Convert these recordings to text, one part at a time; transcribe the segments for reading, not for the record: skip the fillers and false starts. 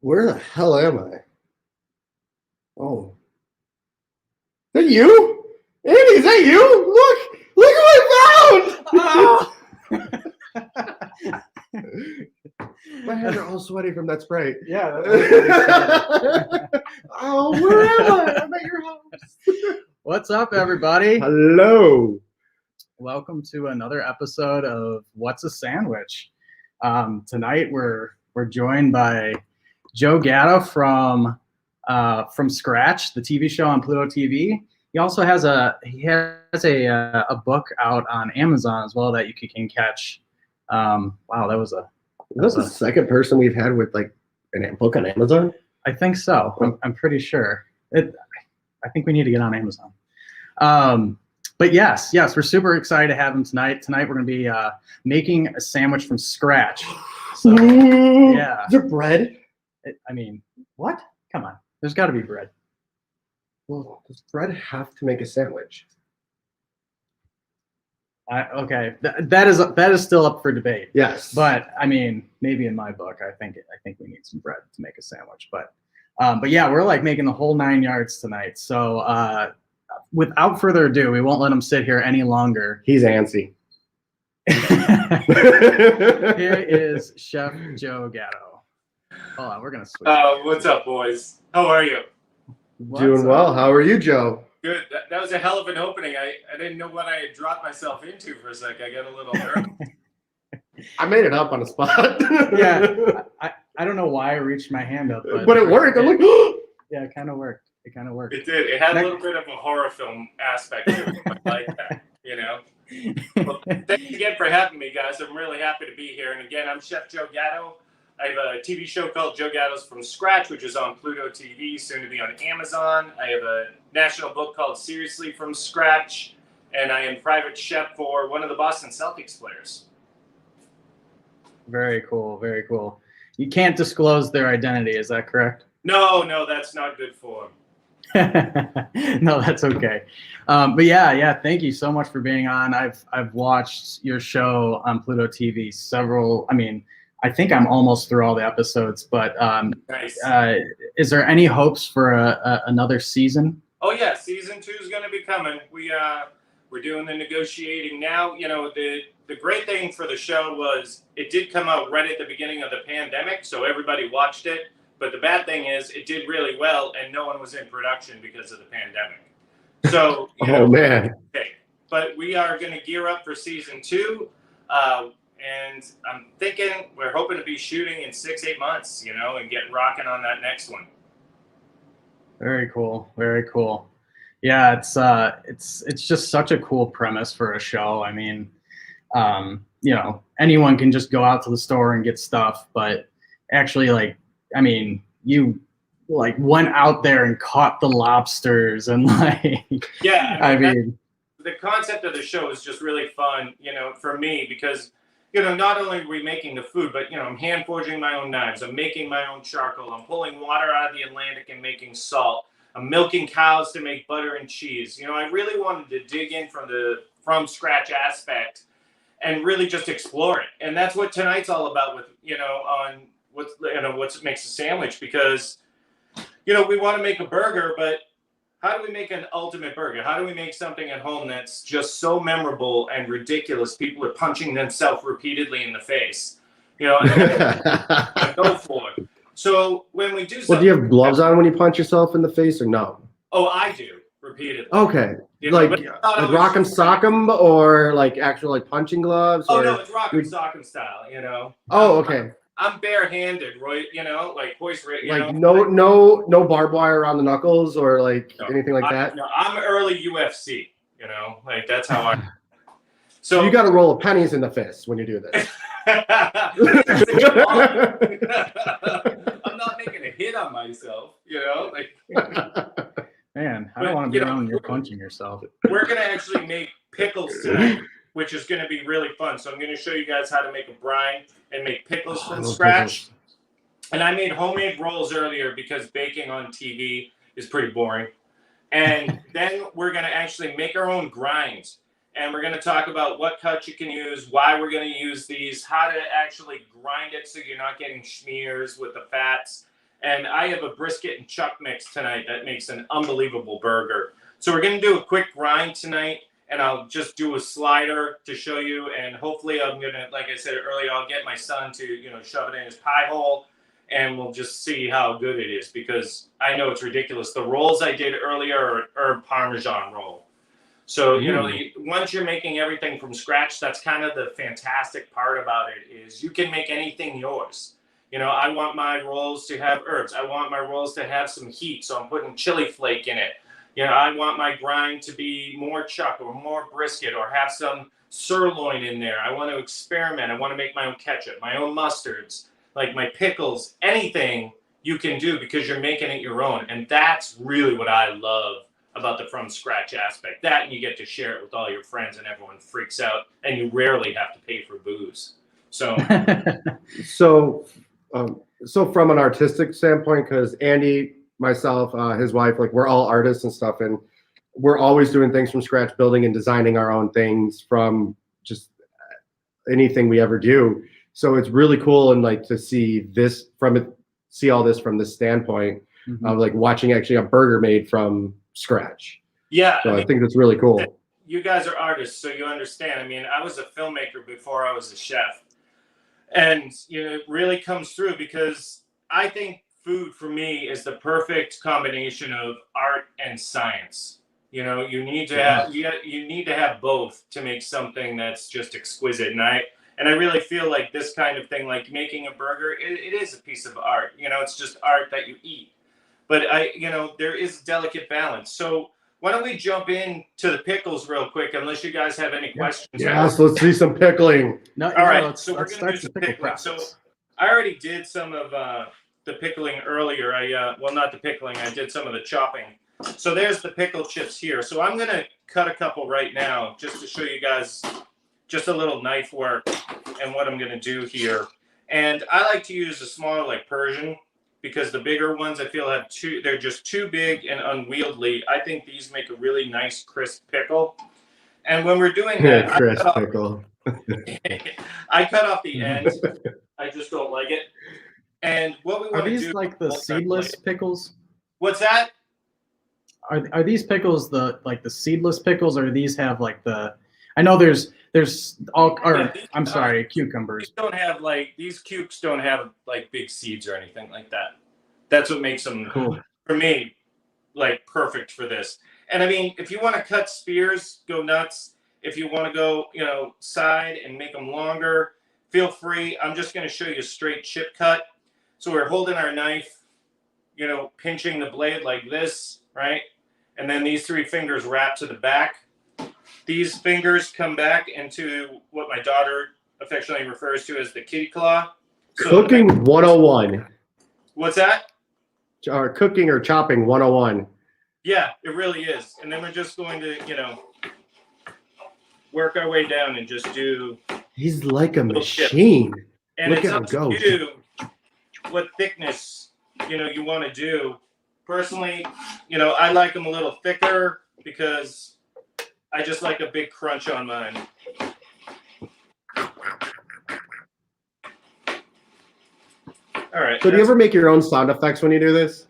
Where the hell am I? Oh, is that you? Andy, is that you? Look what I found! My hands are all sweaty from that spray. Yeah. Oh, where am I? I'm at your house. What's up, everybody? Hello. Welcome to another episode of What's a Sandwich? Tonight we're joined by Joe Gatto from Scratch, the TV show on Pluto TV. He also has a book out on Amazon as well that you can catch. Wow, that was the second person we've had with like a book on Amazon? I think so. I'm pretty sure. I think we need to get on Amazon. But yes, we're super excited to have him tonight. Tonight we're going to be making a sandwich from scratch. So, yeah. Is there bread? What? Come on. There's got to be bread. Well, does bread have to make a sandwich? Okay, that is still up for debate. Yes, but maybe in my book, I think we need some bread to make a sandwich. But yeah, we're like making the whole 9 yards tonight. So without further ado, we won't let him sit here any longer. He's antsy. Here is Chef Joe Gatto. Hold on, we're gonna switch. What's up, boys? How are you? Doing well. How are you, Joe? Good. That was a hell of an opening. I didn't know what I had dropped myself into for a sec. I got a little nervous. I made it up on the spot. Yeah, I don't know why I reached my hand up, but it worked. I'm like, yeah, it kind of worked. It did. It had a little bit of a horror film aspect to it. I like that, you know. Well, thanks again for having me, guys. I'm really happy to be here. And again, I'm Chef Joe Gatto. I have a TV show called Joe Gatto's From Scratch, which is on Pluto TV, soon to be on Amazon. I have a national book called Seriously From Scratch, and I am private chef for one of the Boston Celtics players. Very cool, very cool. You can't disclose their identity, is that correct? No, that's not good for them. No, that's okay. But yeah, thank you so much for being on. I've watched your show on Pluto TV I think I'm almost through all the episodes, but nice. Is there any hopes for another season? Oh yeah, season 2 is going to be coming. We're doing the negotiating now. You know, the great thing for the show was it did come out right at the beginning of the pandemic, so everybody watched it. But the bad thing is it did really well, and no one was in production because of the pandemic. So, man. Okay. But we are going to gear up for season 2. And I'm thinking we're hoping to be shooting in 6-8 months, and get rocking on that next one. Very cool. Very cool. Yeah, it's just such a cool premise for a show. Anyone can just go out to the store and get stuff, but actually, you went out there and caught the lobsters and yeah. The concept of the show is just really fun, for me because. Not only are we making the food, but, I'm hand forging my own knives. I'm making my own charcoal. I'm pulling water out of the Atlantic and making salt. I'm milking cows to make butter and cheese. I really wanted to dig in from scratch aspect and really just explore it. And that's what tonight's all about with, on what makes a sandwich because, we want to make a burger, but how do we make an ultimate burger? How do we make something at home that's just so memorable and ridiculous? People are punching themselves repeatedly in the face. I go for it. So when we do something... Well, do you have gloves on when you punch yourself in the face or no? Oh, I do, repeatedly. Okay. Like rock'em sock'em or like actual punching gloves? Oh, no, it's rock'em sock'em style, Oh, okay. I'm barehanded, right? Hoist. No barbed wire around the knuckles or anything like that. No, I'm early UFC. That's how I. So you got to roll of pennies in the fist when you do this. I'm not making a hit on myself, Man, I don't want to be around when you're punching yourself. We're gonna actually make pickles tonight, which is going to be really fun. So I'm going to show you guys how to make a brine and make pickles from scratch. Pickles. And I made homemade rolls earlier because baking on TV is pretty boring. And then we're going to actually make our own grinds. And we're going to talk about what cuts you can use, why we're going to use these, how to actually grind it so you're not getting smears with the fats. And I have a brisket and chuck mix tonight that makes an unbelievable burger. So we're going to do a quick grind tonight, and I'll just do a slider to show you. And hopefully I'm going to, like I said earlier, I'll get my son to, shove it in his pie hole, and we'll just see how good it is, because I know it's ridiculous. The rolls I did earlier are herb Parmesan roll. So, once you're making everything from scratch, that's kind of the fantastic part about it, is you can make anything yours. I want my rolls to have herbs. I want my rolls to have some heat, so I'm putting chili flake in it. I want my grind to be more chuck or more brisket or have some sirloin in there. I want to experiment. I want to make my own ketchup, my own mustards, like my pickles, anything you can do because you're making it your own. And that's really what I love about the from scratch aspect. That, and you get to share it with all your friends and everyone freaks out, and you rarely have to pay for booze. So, so from an artistic standpoint, because Andy, myself, his wife, like we're all artists and stuff, and we're always doing things from scratch, building and designing our own things from just anything we ever do. So it's really cool, and like to see all this from this standpoint of like watching actually a burger made from scratch. Yeah. So I think that's really cool. You guys are artists, so you understand. I mean, I was a filmmaker before I was a chef. And, it really comes through, because I think food for me is the perfect combination of art and science. You need to have you need to have both to make something that's just exquisite. And I really feel like this kind of thing, like making a burger, it is a piece of art. It's just art that you eat. But there is delicate balance. So why don't we jump in to the pickles real quick, unless you guys have any questions? Yes, let's see some pickling. No, all right, so we're going to do some pickling. So I already did some of the pickling earlier. Not the pickling. I did some of the chopping. So there's the pickle chips here. So I'm going to cut a couple right now just to show you guys just a little knife work and what I'm going to do here. And I like to use a smaller, like Persian, because the bigger ones I feel they're just too big and unwieldy. I think these make a really nice crisp pickle. And when we're doing that, crisp pickle. I cut off the end. I just don't like it. And what we want to do— Are these like the seedless pickles? What's that? Are these pickles the seedless pickles, or do these have like the— I know there's all, or I'm sorry, cucumbers. These cukes don't have like big seeds or anything like that. That's what makes them cool for me, like perfect for this. And I mean, if you want to cut spears, go nuts. If you want to go, side and make them longer, feel free. I'm just going to show you a straight chip cut. So we're holding our knife, pinching the blade like this, right? And then these 3 fingers wrap to the back. These fingers come back into what my daughter affectionately refers to as the kitty claw. Cooking 101. What's that? Or cooking or chopping 101. Yeah, it really is. And then we're just going to, work our way down and just do— He's like a machine. And look, it's up to you what thickness, you want to do. Personally, I like them a little thicker because I just like a big crunch on mine. All right. So do you ever make your own sound effects when you do this?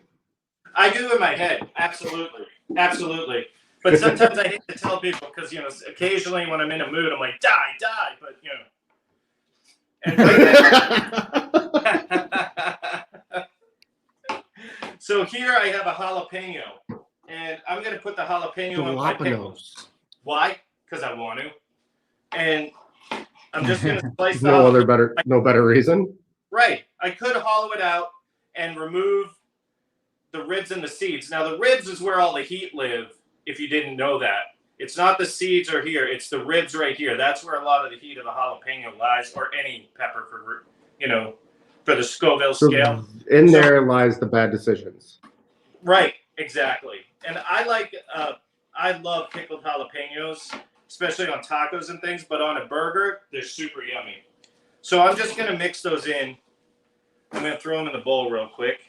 I do in my head. Absolutely. Absolutely. But sometimes I hate to tell people because, occasionally when I'm in a mood, I'm like, die. But, So here I have a jalapeno. And I'm going to put the jalapeno on my pickles. Why? Because I want to. And I'm just going to slice no better reason. Right. I could hollow it out and remove the ribs and the seeds. Now, the ribs is where all the heat live, if you didn't know that. It's not the seeds are here. It's the ribs right here. That's where a lot of the heat of a jalapeno lies, or any pepper for the Scoville scale. There lies the bad decisions. Right. Exactly. And I love pickled jalapenos, especially on tacos and things, but on a burger, they're super yummy. So I'm just going to mix those in. I'm going to throw them in the bowl real quick.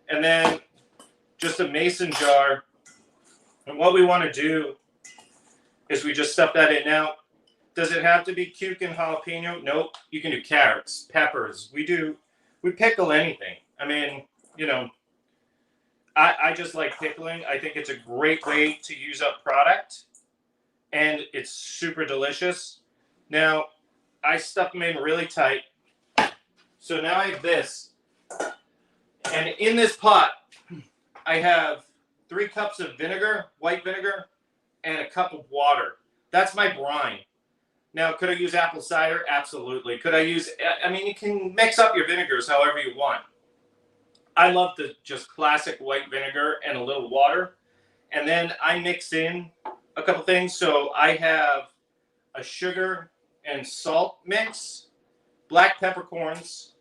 And then just a mason jar. And what we want to do is we just stuff that in. Now, does it have to be cuke and jalapeno? Nope. You can do carrots, peppers. We do we pickle anything. I mean, you know, I just like pickling. I think it's a great way to use up product, and it's super delicious. Now, I stuff them in really tight. So now I have this, and in this pot, I have 3 cups of vinegar, white vinegar, and a cup of water. That's my brine. Now, could I use apple cider? Absolutely. Could I use, I mean, you can mix up your vinegars however you want. I love the just classic white vinegar and a little water. And then I mix in a couple things. So I have a sugar and salt mix, black peppercorns.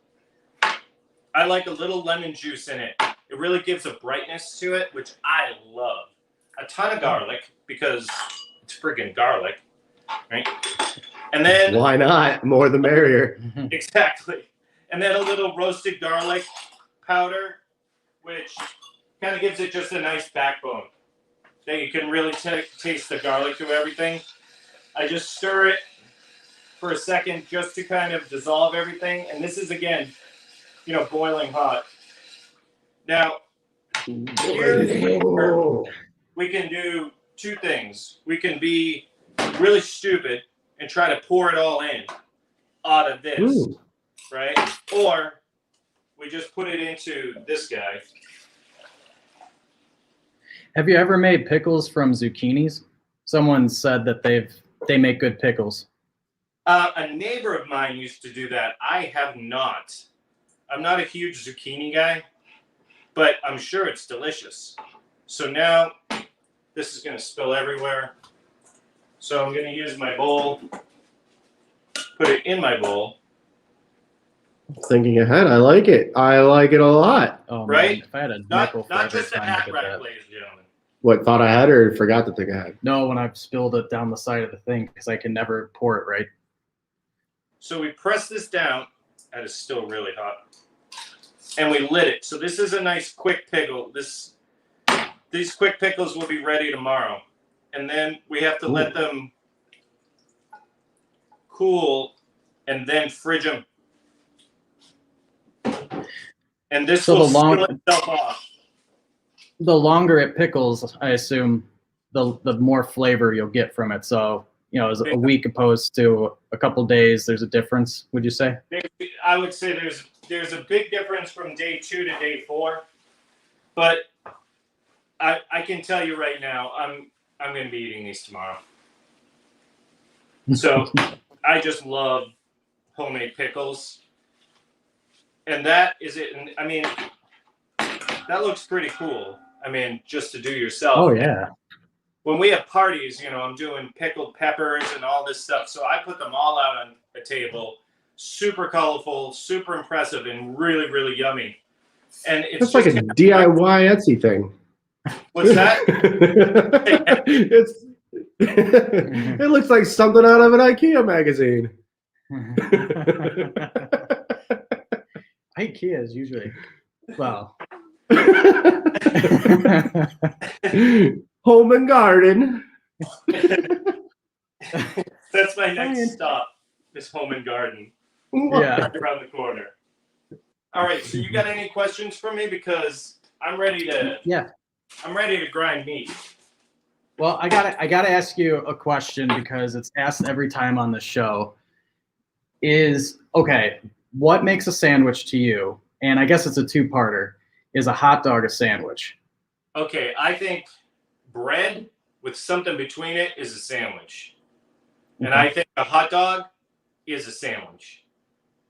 I like a little lemon juice in it. It really gives a brightness to it, which I love. A ton of garlic, because it's freaking garlic, right? And then... Why not? More the merrier. Exactly. And then a little roasted garlic powder, which kind of gives it just a nice backbone that you can really taste the garlic through everything. I just stir it for a second just to kind of dissolve everything. And this is, again, you know, boiling hot. Now, here's where we can do 2 things. We can be really stupid and try to pour it all in out of this, right? Or we just put it into this guy. Have you ever made pickles from zucchinis? Someone said that they make good pickles. A neighbor of mine used to do that. I have not. I'm not a huge zucchini guy, but I'm sure it's delicious. So now this is going to spill everywhere. So I'm going to use my bowl, put it in my bowl. Thinking ahead, I like it. I like it a lot. Oh, right? Man, if I had a Not nickel for not every just a time I hat did rack, that. ladies and gentlemen. What, thought ahead or forgot to think ahead? No, when I've spilled it down the side of the thing, because I can never pour it right. So we press this down. That is still really hot. And we lit it. So this is a nice quick pickle. These quick pickles will be ready tomorrow. And then we have to let them cool and then fridge them. And this So will the long- spill itself off. The longer it pickles, I assume, the more flavor you'll get from it. So, you know, as a week opposed to a couple days, there's a difference, would you say? I would say there's a big difference from day 2 to day 4. But I can tell you right now, I'm going to be eating these tomorrow. So I just love homemade pickles. And that is it. And I mean, that looks pretty cool. I mean, just to do yourself. Oh, yeah. When we have parties, you know, I'm doing pickled peppers and all this stuff. So I put them all out on a table. Super colorful, super impressive, and really, really yummy. And it's like a DIY Etsy thing. What's that? It looks like something out of an IKEA magazine. IKEA is usually, well. Home and garden. That's my next stop, is home and garden. Yeah. Right around the corner. All right, so you got any questions for me? Because I'm ready to grind meat. Well, I gotta ask you a question because it's asked every time on the show. What makes a sandwich to you? And I guess it's a 2-parter. Is a hot dog a sandwich? Okay, I think bread with something between it is a sandwich. And I think a hot dog is a sandwich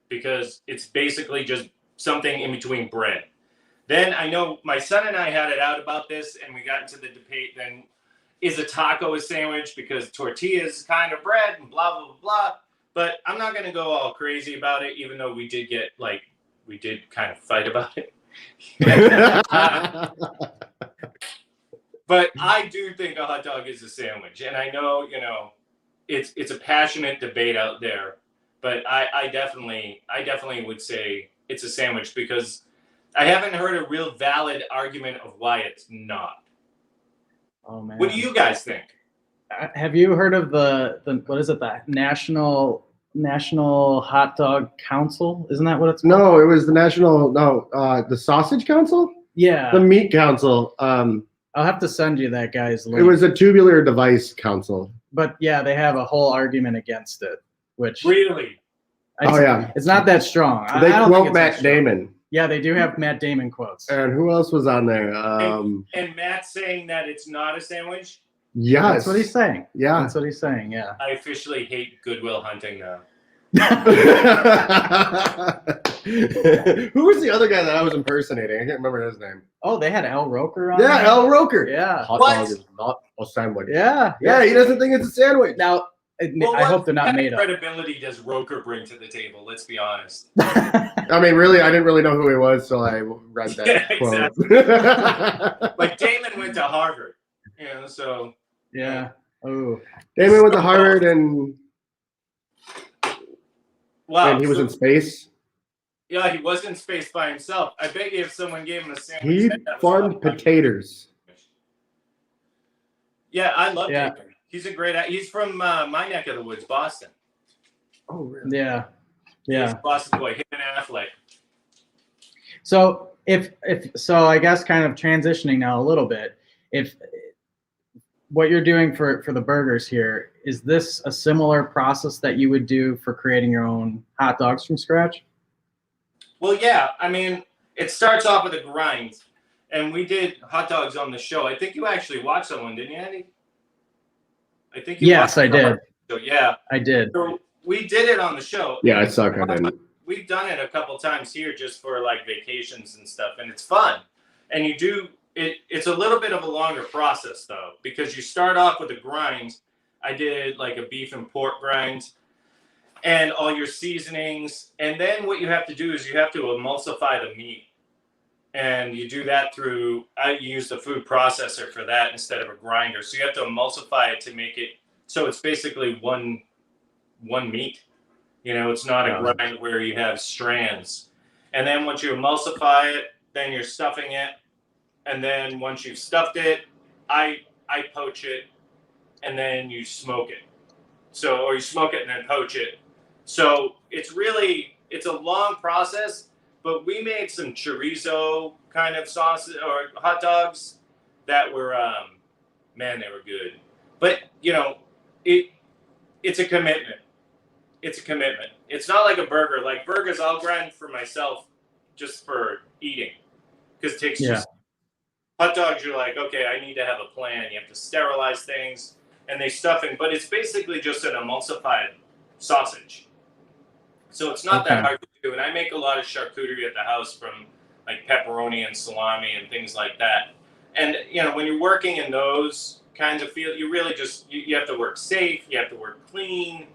because it's basically just something in between bread. Then I know my son and I had it out about this and we got into the debate then, is a taco a sandwich because tortillas is kind of bread and blah, blah, blah, blah. But I'm not going to go all crazy about it, even though we did kind of fight about it. But I do think a hot dog is a sandwich. And I know, you know, it's a passionate debate out there. But I definitely would say it's a sandwich because I haven't heard a real valid argument of why it's not. Oh, man. What do you guys think? Have you heard of the what is it, the National National Hot Dog Council. Isn't that what it's called? No, it was the the Sausage Council? Yeah. The Meat Council. I'll have to send you that guy's link. It was a tubular device council. But yeah, they have a whole argument against it, which Really? it's not that strong. They I don't think quote it's Matt that strong. Damon. Yeah, they do have Matt Damon quotes. And who else was on there? And Matt's saying that it's not a sandwich? Yes. That's what he's saying. Yeah. That's what he's saying, yeah. I officially hate Goodwill Hunting now. Who was the other guy that I was impersonating? I can't remember his name. Oh, they had Al Roker on Yeah, there? Al Roker. Yeah. Hot What? dog is not a sandwich. Yeah. Yeah, he doesn't think it's a sandwich. Now, I Well, hope they're not what made up. credibility does Roker bring to the table? Let's be honest. I mean, really, I didn't really know who he was, so I read that Yeah, quote. Like Damon went to Harvard, so Yeah. Oh. Damon went to Harvard and wow. he was in space. Yeah, he was in space by himself. I bet you if someone gave him a sandwich, He they'd have farmed fun. potatoes. Yeah, I love Yeah. Damon. He's a great. He's from my neck of the woods, Boston. Oh, really? Yeah. He's Yeah. a Boston boy. Him and Affleck. So if I guess kind of transitioning now a little bit, if what you're doing for the burgers here, is this a similar process that you would do for creating your own hot dogs from scratch? Well, yeah. I mean, it starts off with a grind, and we did hot dogs on the show. I think you actually watched someone, didn't you, Andy? I think you Yes, watched I did. So yeah, I did. so we did it on the show. Yeah, I suck. I didn't. We've done it a couple times here just for like vacations and stuff, and it's fun. And you do it. It's a little bit of a longer process though, because you start off with a grind. I did like a beef and pork grind, and all your seasonings. And then what you have to do is you have to emulsify the meat, and you do that through. I use the food processor for that instead of a grinder. So you have to emulsify it to make it so it's basically one meat. It's not a grind where you have strands. And then once you emulsify it, then you're stuffing it. And then once you've stuffed it, I poach it, and then you smoke it. So, or you smoke it and then poach it. So it's a long process, but we made some chorizo kind of sauces or hot dogs that were, man, they were good. But, it's a commitment. It's a commitment. It's not like a burger. Like burgers, I'll grind for myself just for eating because it takes just hot dogs. You're like, okay, I need to have a plan. You have to sterilize things and they stuffing, but it's basically just an emulsified sausage. So it's not that hard to do. And I make a lot of charcuterie at the house from like pepperoni and salami and things like that. And when you're working in those kinds of fields, you really just you have to work safe. You have to work clean.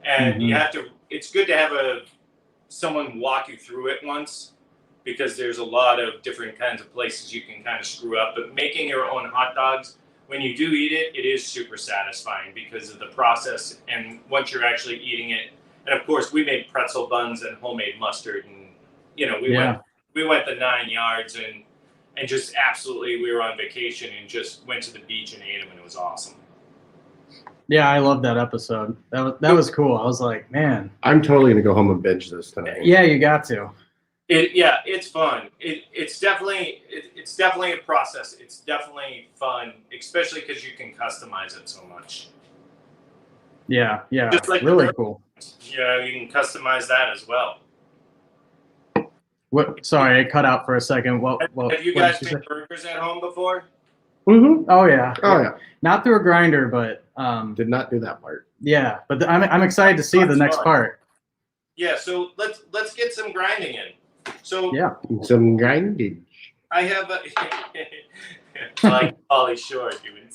And you have to. It's good to have someone walk you through it once, because there's a lot of different kinds of places you can kind of screw up. But making your own hot dogs, when you do eat it, it is super satisfying because of the process. And once you're actually eating it, and of course we made pretzel buns and homemade mustard, and we went the 9 yards, and just absolutely we were on vacation and just went to the beach and ate them, and it was awesome. Yeah, I love that episode. That was cool. I was like, man, I'm totally gonna go home and binge this tonight. Yeah, you got to. It's fun. It's definitely a process. It's definitely fun, especially because you can customize it so much. Yeah, Just like really cool. Yeah, you can customize that as well. What? Sorry, I cut out for a second. Have you guys made burgers at home before? Mm-hmm. Oh yeah. Oh yeah. Not through a grinder, but did not do that part. Yeah, but I'm excited to see the next part. Yeah, so let's get some grinding in. So yeah, some grinding. I have like Pauly Shore doing.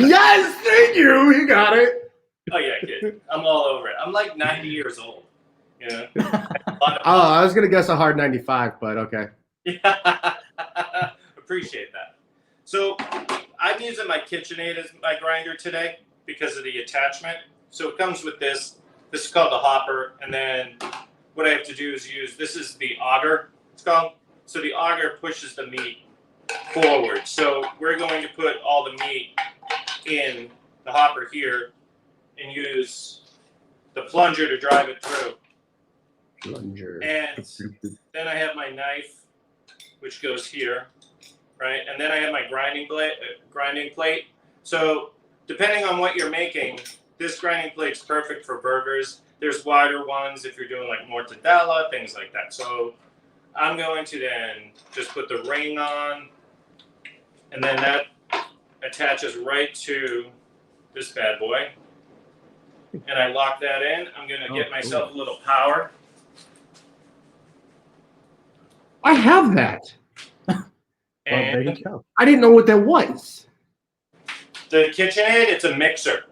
Yes, thank you. You got it. Oh yeah, kid. I'm all over it. I'm like 90 years old. I was gonna guess a hard 95, but okay. Yeah, appreciate that. So I'm using my KitchenAid as my grinder today because of the attachment. So it comes with this. This is called the hopper, and then what I have to do is this is the auger, it's called. So the auger pushes the meat forward. So we're going to put all the meat in the hopper here and use the plunger to drive it through. Plunger. And then I have my knife, which goes here, right? And then I have my grinding plate. So depending on what you're making, this grinding plate's perfect for burgers. There's wider ones if you're doing like mortadella, things like that. So I'm going to then just put the ring on, and then that attaches right to this bad boy. And I lock that in. I'm going to get myself a little power. I have that. Well, there And you go. I didn't know what that was. the KitchenAid, it's a mixer.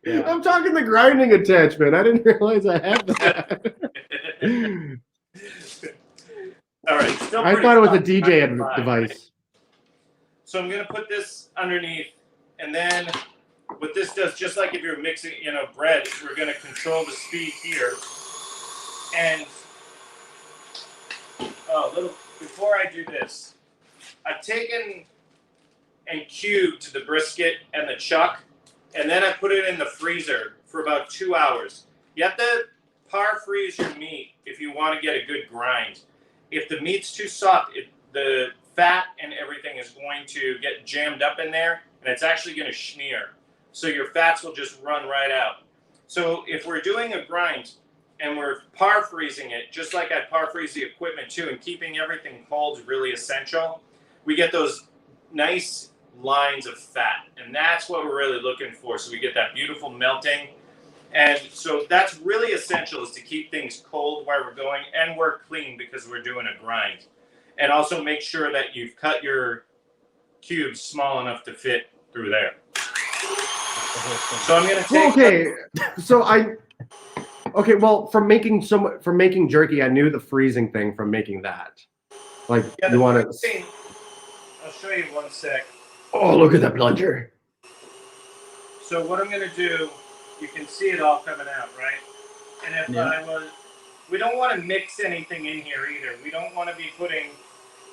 Yeah. I'm talking the grinding attachment. I didn't realize I had that. All right. Still I pretty thought it was a tough. DJ Fine, right? device. So I'm going to put this underneath, and then what this does, just like if you're mixing, bread, we're going to control the speed here. And before I do this, I've taken and cubed the brisket and the chuck, and then I put it in the freezer for about 2 hours. You have to par freeze your meat if you want to get a good grind. If the meat's too soft, the fat and everything is going to get jammed up in there, and it's actually going to smear. So your fats will just run right out. So if we're doing a grind and we're par freezing it, just like I par freeze the equipment too, and keeping everything cold is really essential, we get those nice lines of fat, and that's what we're really looking for. So we get that beautiful melting. And so that's really essential, is to keep things cold while we're going, and work clean because we're doing a grind. And also make sure that you've cut your cubes small enough to fit through there. So I'm going to take... Okay, well, from making jerky, I knew the freezing thing from making that. Like, Yeah, you want to... I'll show you one sec. Oh, look at that plunger. So what I'm going to do, you can see it all coming out, right? And if we don't want to mix anything in here either. We don't want to be putting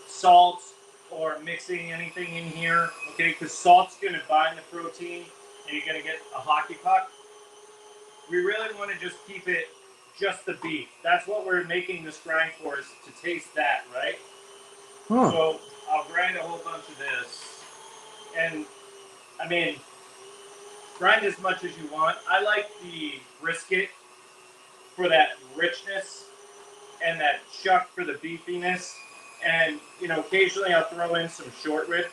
salt or mixing anything in here, okay? Because salt's going to bind the protein, and you're going to get a hockey puck. We really want to just keep it just the beef. That's what we're making this grind for, is to taste that, right? Huh. So I'll grind a whole bunch of this. And, I mean, grind as much as you want. I like the brisket for that richness, and that chuck for the beefiness. And, occasionally I'll throw in some short rib.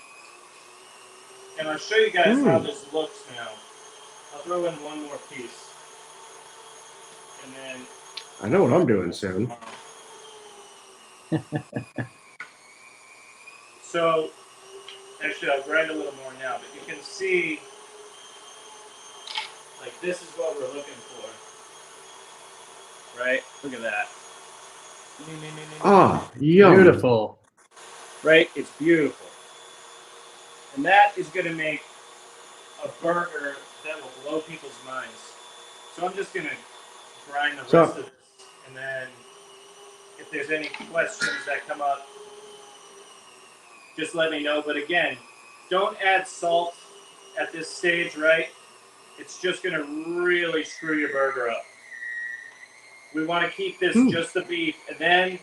And I'll show you guys how this looks now. I'll throw in one more piece. And then... I know what I'm doing soon. So, actually, I'll grind a little more now, but you can see, like, this is what we're looking for. Right? Look at that. Ah, yum. Beautiful. Right? It's beautiful. And that is going to make a burger that will blow people's minds. So I'm just going to grind the rest of this. And then if there's any questions that come up, just let me know. But again, don't add salt at this stage, right? It's just going to really screw your burger up. We want to keep this just the beef, and then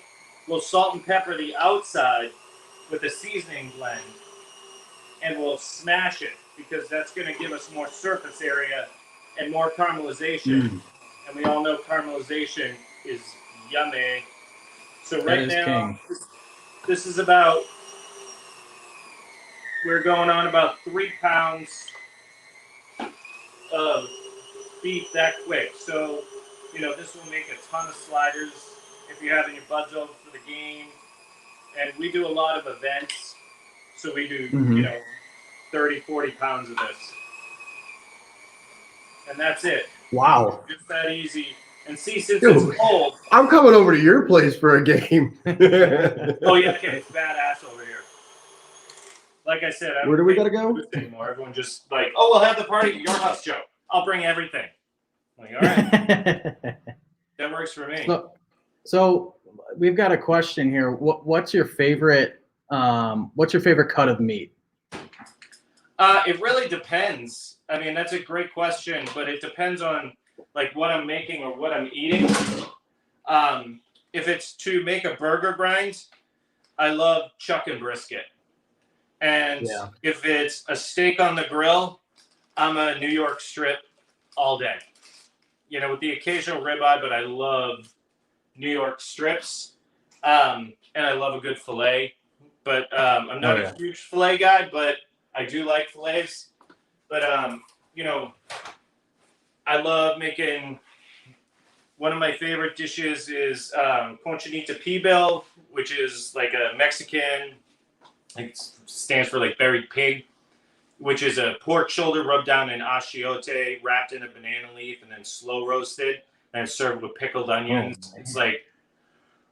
we'll salt and pepper the outside with a seasoning blend, and we'll smash it, because that's going to give us more surface area and more caramelization. And we all know caramelization is yummy. So right now, this is about... We're going on about 3 pounds of beef that quick. So, this will make a ton of sliders if you're having your buds over for the game. And we do a lot of events. So we do, 30, 40 pounds of this. And that's it. Wow. Just that easy. And see, since it's cold... I'm coming over to your place for a game. Oh, yeah, okay. It's badass over here. Like I said, I where do we gotta go? Anymore. Everyone just like, we'll have the party at your house, Joe. I'll bring everything. I'm like, all right, that works for me. So we've got a question here. What's your favorite cut of meat? It really depends. I mean, that's a great question, but it depends on like what I'm making or what I'm eating. If it's to make a burger grind, I love chuck and brisket. And if it's a steak on the grill, I'm a New York strip all day. You know, with the occasional ribeye, but I love New York strips. And I love a good filet. But I'm not a huge filet guy, but I do like fillets. But, you know, I love making, one of my favorite dishes is Conchinita Pibil, which is like a Mexican, it stands for like buried pig, which is a pork shoulder rubbed down in achiote, wrapped in a banana leaf, and then slow roasted and served with pickled onions. It's like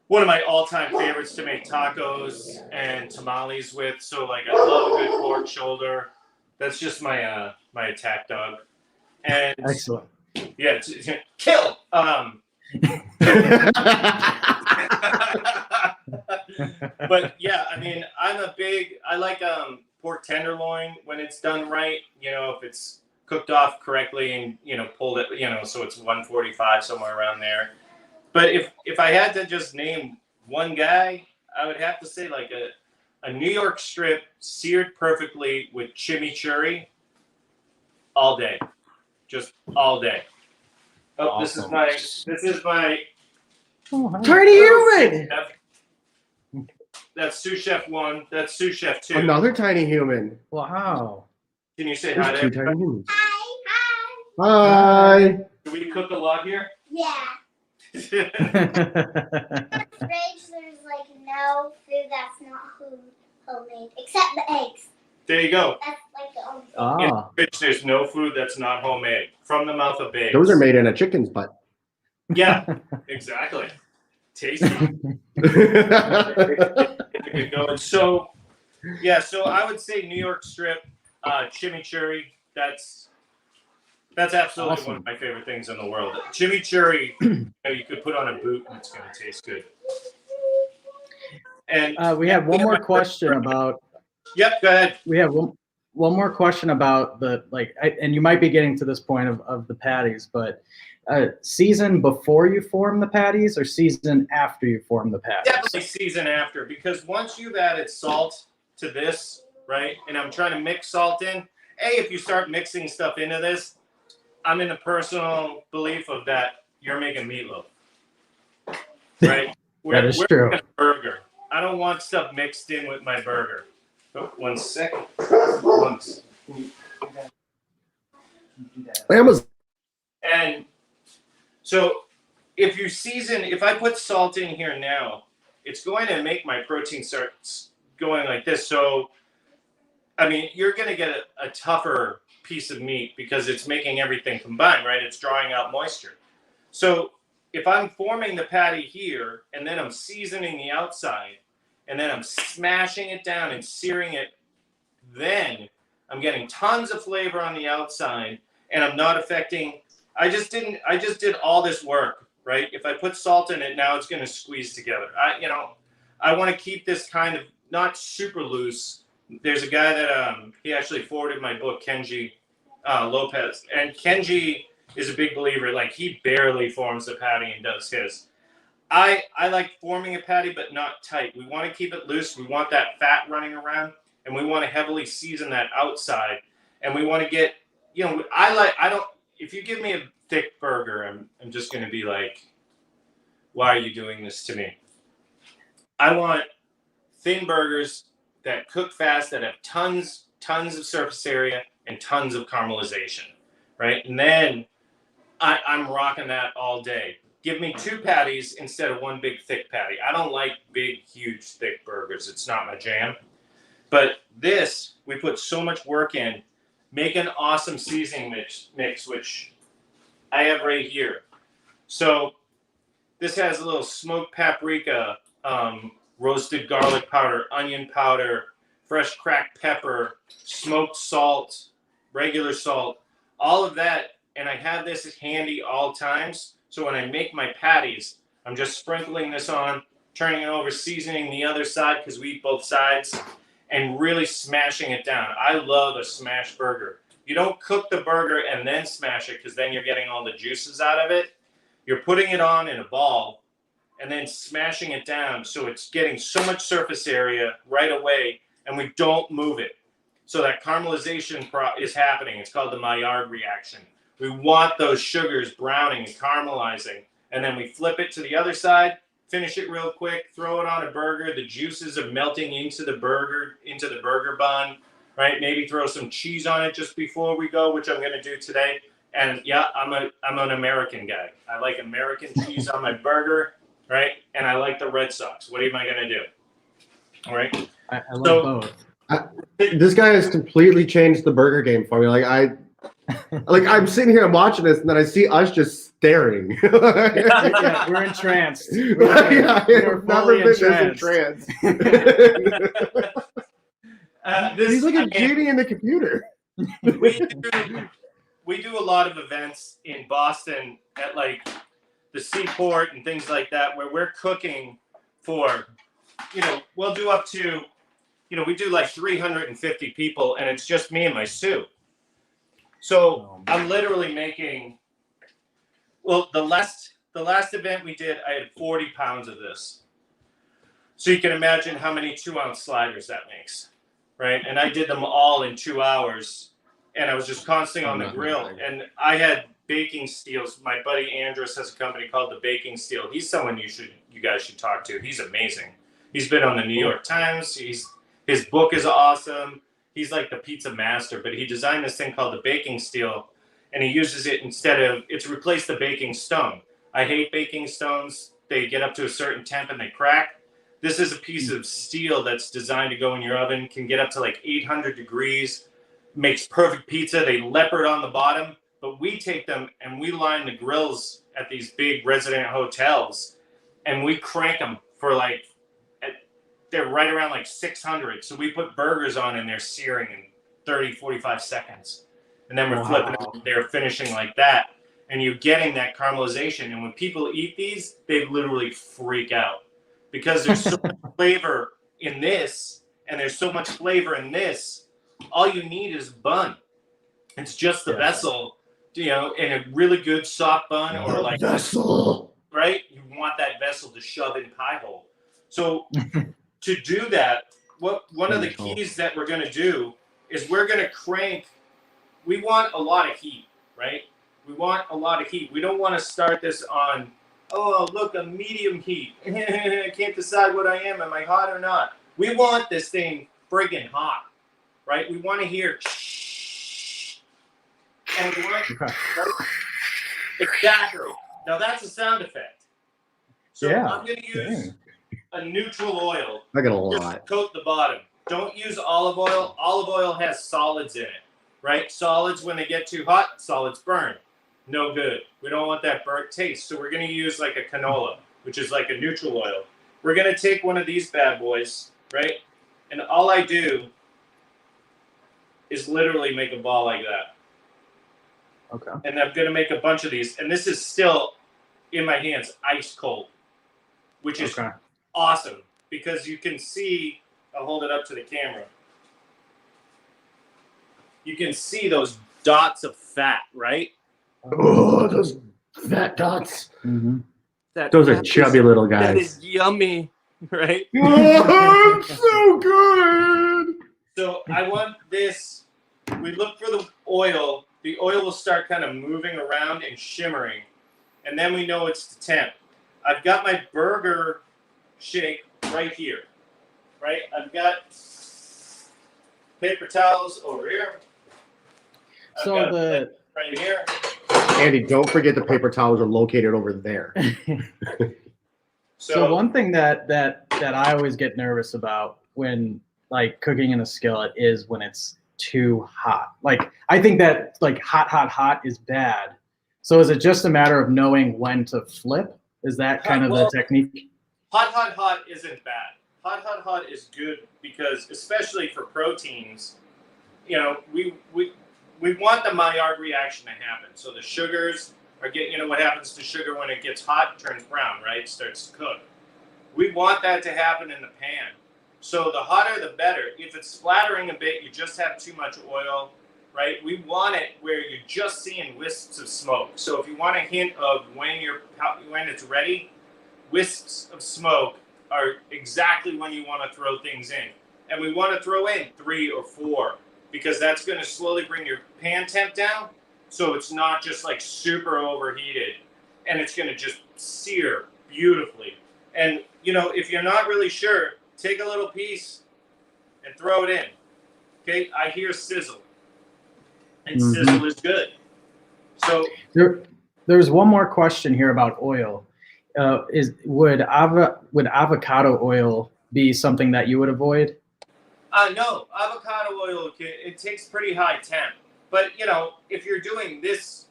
one of my all-time favorites to make tacos and tamales with. So like I love a good pork shoulder. That's just my my attack dog. And Excellent. yeah, kill. But yeah, I mean, I like pork tenderloin when it's done right. You know, if it's cooked off correctly and, you know, pulled it, you know, so it's 145, somewhere around there. But if I had to just name one guy, I would have to say like a New York strip seared perfectly with chimichurri all day. Just all day. Oh, awesome. This is my Tiny human. That's sous chef 1. That's sous chef 2. Another tiny human. Wow. Can you say hi to There's 2 tiny everybody? humans. Hi. Do we cook a lot here? Yeah. In the fridge, there's like no food that's not homemade, except the eggs. There you go. That's like the only thing. In the fridge, there's no food that's not homemade. From the mouth of babes. Those are made in a chicken's butt. Yeah, exactly. Tasty. So, yeah, so I would say New York strip, chimichurri. That's absolutely awesome. One of my favorite things in the world. Chimichurri, you know, you could put on a boot and it's going to taste good. And we have one more question about. Yep, go ahead. We have one more question about the and you might be getting to this point of the patties, but season before you form the patties or season after you form the patties? Definitely season after, because once you've added salt to this, right, and I'm trying to mix salt in, if you start mixing stuff into this, I'm in the personal belief of that you're making meatloaf, right? That is true. A burger. I don't want stuff mixed in with my burger. Oh, 1 second. Once. And so if I put salt in here now, it's going to make my protein start going like this. So, I mean, you're going to get a tougher piece of meat because it's making everything combine, right? It's drawing out moisture. So if I'm forming the patty here and then I'm seasoning the outside and then I'm smashing it down and searing it, then I'm getting tons of flavor on the outside and I'm not affecting, I just did all this work, right? If I put salt in it, now it's going to squeeze together. I want to keep this kind of not super loose. There's a guy that he actually forwarded my book, Kenji Lopez, and Kenji is a big believer. Like, he barely forms the patty and does his. I like forming a patty, but not tight. We want to keep it loose. We want that fat running around, and we want to heavily season that outside. And we want to get, if you give me a thick burger, I'm just going to be like, why are you doing this to me? I want thin burgers that cook fast, that have tons of surface area and tons of caramelization, right? And then I'm rocking that all day. Give me 2 patties instead of 1 big thick patty. I don't like big, huge, thick burgers. It's not my jam. But this, we put so much work in, make an awesome seasoning mix, which I have right here. So this has a little smoked paprika, roasted garlic powder, onion powder, fresh cracked pepper, smoked salt, regular salt, all of that. And I have this handy all times. So when I make my patties, I'm just sprinkling this on, turning it over, seasoning the other side because we eat both sides, and really smashing it down. I love a smash burger. You don't cook the burger and then smash it because then you're getting all the juices out of it. You're putting it on in a ball and then smashing it down so it's getting so much surface area right away, and we don't move it. So that caramelization is happening. It's called the Maillard reaction. We want those sugars browning and caramelizing, and then we flip it to the other side, finish it real quick, throw it on a burger. The juices are melting into the burger bun, right? Maybe throw some cheese on it just before we go, which I'm going to do today. And yeah, I'm an American guy. I like American cheese on my burger, right? And I like the Red Sox. What am I going to do? All right. I love both. This guy has completely changed the burger game for me. I'm sitting here and watching this, and then I see us just staring. Yeah, we're entranced. We're fully entranced. He's like a genie in the computer. We do a lot of events in Boston at like the Seaport and things like that, where we're cooking for, we'll do up to, we do like 350 people, and it's just me and my soup. So I'm literally making, the last event we did, I had 40 pounds of this. So you can imagine how many 2-ounce sliders that makes, right? And I did them all in 2 hours, and I was just constantly on the grill. And I had baking steels. My buddy Andrus has a company called The Baking Steel. He's someone you guys should talk to. He's amazing. He's been on the New York Times. His book is awesome. He's like the pizza master, but he designed this thing called the baking steel, and he uses it it's replaced the baking stone. I hate baking stones. They get up to a certain temp and they crack. This is a piece of steel that's designed to go in your oven, can get up to like 800 degrees, makes perfect pizza. They leopard on the bottom, but we take them and we line the grills at these big resident hotels, and we crank them for they're right around like 600. So we put burgers on and they're searing in 30, 45 seconds. And then we're flipping them. They're finishing like that. And you're getting that caramelization. And when people eat these, they literally freak out because there's so much flavor in this, and there's so much flavor in this. All you need is bun. It's just the vessel, in a really good soft bun or like vessel, right? You want that vessel to shove in pie hole. So to do that, one of the keys that we're going to do is we're going to crank. We want a lot of heat, right? We want a lot of heat. We don't want to start this on, look, a medium heat. I can't decide what I am. Am I hot or not? We want this thing friggin' hot, right? We want to hear and we want exactly. Now that's a sound effect. So I'm going to use a neutral oil. I got a lot. Just coat the bottom. Don't use olive oil. Olive oil has solids in it, right? Solids, when they get too hot, solids burn. No good. We don't want that burnt taste. So we're going to use like a canola, which is like a neutral oil. We're going to take one of these bad boys, right? And all I do is literally make a ball like that. Okay. And I'm going to make a bunch of these. And this is still in my hands, ice cold, which is awesome because you can see, I'll hold it up to the camera. You can see those dots of fat, right? Oh, those fat dots. Mm-hmm. Those are chubby little guys. That is yummy, right? Oh, so good. So I want this. We look for the oil. The oil will start kind of moving around and shimmering. And then we know it's the temp. I've got my burger shake right here, right? I've got paper towels over here. Right here. Andy, don't forget the paper towels are located over there. So one thing that I always get nervous about when like cooking in a skillet is when it's too hot. Like I think that like hot is bad. So is it just a matter of knowing when to flip? Is that kind of the technique? Hot isn't bad. Hot is good because especially for proteins, we want the Maillard reaction to happen. So the sugars are getting, what happens to sugar when it gets hot, turns brown, right? Starts to cook. We want that to happen in the pan. So the hotter, the better. If it's splattering a bit, you just have too much oil. right? We want it where you're just seeing wisps of smoke. So if you want a hint of when it's ready, wisps of smoke are exactly when you want to throw things in. And we want to throw in 3 or 4 because that's going to slowly bring your pan temp down so it's not just like super overheated, and it's going to just sear beautifully. And, you know, if you're not really sure, take a little piece and throw it in. Okay, I hear sizzle, and sizzle is good. So there's one more question here about oil. Would avocado oil be something that you would avoid? No, avocado oil, it takes pretty high temp. But, you know, if you're doing this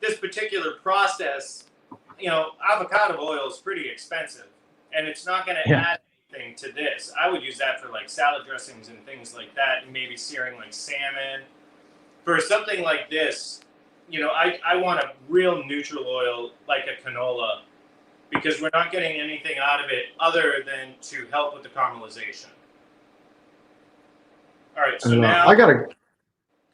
particular process, you know, avocado oil is pretty expensive, and it's not going to add anything to this. I would use that for like salad dressings and things like that, and maybe searing like salmon. For something like this, you know, I want a real neutral oil like a canola, because we're not getting anything out of it other than to help with the caramelization. All right, so now go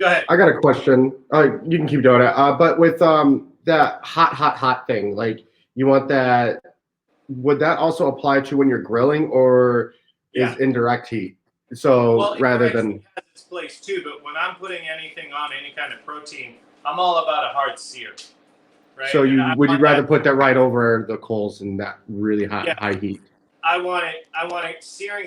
ahead. I got a question. You can keep doing it. But with that hot thing, like you want that, would that also apply to when you're grilling, or is indirect heat? So rather than has its place too, but when I'm putting anything on any kind of protein, I'm all about a hard sear. Right? So would you rather put that right over the coals in that really high heat? I want it searing,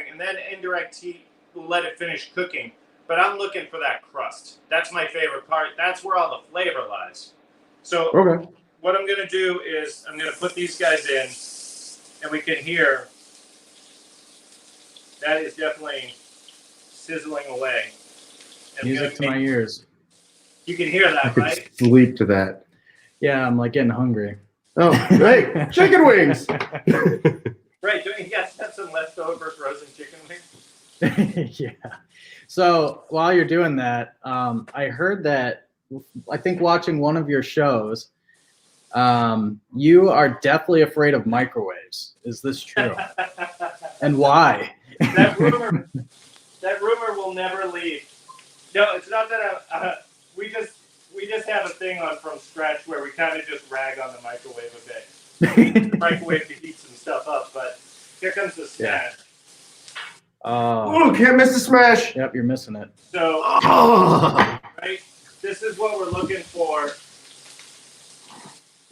and then indirect heat will let it finish cooking. But I'm looking for that crust. That's my favorite part. That's where all the flavor lies. So what I'm gonna do is I'm gonna put these guys in, and we can hear that is definitely sizzling away. Music to my ears. You can hear that, right? Sleep to that. Yeah, I'm like getting hungry. Oh, hey, chicken wings. Right, don't you guys have some leftover frozen chicken wings? Yeah. So while you're doing that, I heard that, I think watching one of your shows, you are deathly afraid of microwaves. Is this true? And why? That rumor will never leave. No, it's not that we just have a thing on From Scratch where we kind of just rag on the microwave a bit. We need the microwave to heat some stuff up, but here comes the smash. Oh, can't miss the smash. Yep, you're missing it. So, right, this is what we're looking for.